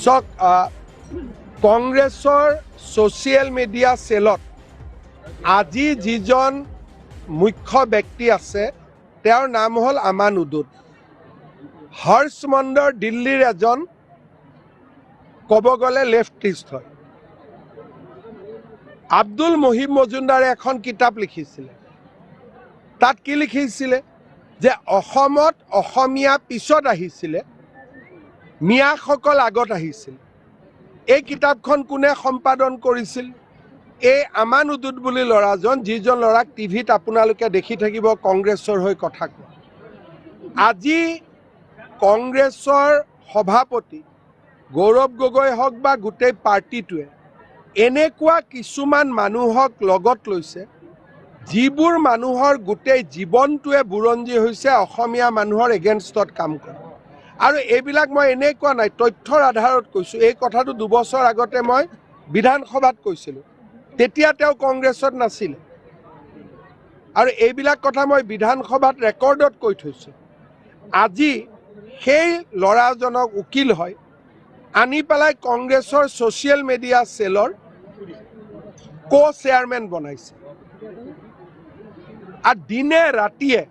চক কংগ্ৰেছৰ social media চেলত আজি যিজন মুখ্য ব্যক্তি আছে তেওঁৰ নাম হ'ল আমান উদুদ। হৰ্ষ মণ্ডল দিল্লীৰ এজন ক'ব গ'লে লেফটিষ্ট হয়। আব্দুল মহিব মজুমদাৰে এখন কিতাপ লিখিছিলে, তাত কি লিখিছিলে যে অসমত অসমীয়া পিছত আহিছিলে, মিয়াসকল আগত আহিছিল। এই কিতাপখন কোনে সম্পাদন কৰিছিল? এই আমান উদুদ বুলি ল'ৰাজন, যিজন ল'ৰাক টিভিত আপোনালোকে দেখি থাকিব কংগ্ৰেছৰ হৈ কথা কোৱা। আজি কংগ্ৰেছৰ সভাপতি গৌৰৱ গগৈ হওক বা গোটেই পাৰ্টিটোৱে এনেকুৱা কিছুমান মানুহক লগত লৈছে, যিবোৰ মানুহৰ গোটেই জীৱনটোৱে বুৰঞ্জী হৈছে অসমীয়া মানুহৰ এগেইনষ্টত কাম কৰে। আৰু এইবিলাক মই এনেই কোৱা নাই, তথ্যৰ আধাৰত কৈছোঁ। এই কথাটো 2 বছৰ আগতে মই বিধানসভাত কৈছিলোঁ, তেতিয়া তেওঁ কংগ্ৰেছত নাছিল। আৰু এইবিলাক কথা মই বিধানসভাত ৰেকৰ্ডত কৈ থৈছোঁ। আজি সেই ল'ৰাজনক উকিল হয় আনি পেলাই কংগ্ৰেছৰ ছ'চিয়েল মিডিয়া চেলৰ চেয়াৰমেন বনাইছে। আৰু দিনে ৰাতিয়ে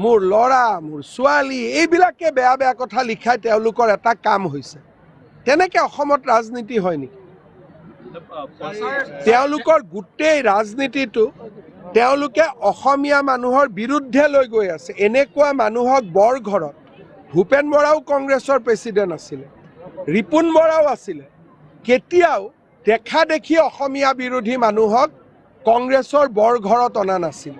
মোৰ ল'ৰা, মোৰ ছোৱালী, এইবিলাকে বেয়া বেয়া কথা লিখাই তেওঁলোকৰ এটা কাম হৈছে। তেনেকৈ অসমত ৰাজনীতি হয় নেকি? তেওঁলোকৰ গোটেই ৰাজনীতিটো তেওঁলোকে অসমীয়া মানুহৰ বিৰুদ্ধে লৈ গৈ আছে। এনেকুৱা মানুহক বৰঘৰত ভূপেন বৰাও কংগ্ৰেছৰ প্ৰেছিডেণ্ট আছিলে, ৰিপুণ বৰাও আছিলে, কেতিয়াও দেখা দেখি অসমীয়া বিৰোধী মানুহক কংগ্ৰেছৰ বৰঘৰত অনা নাছিল।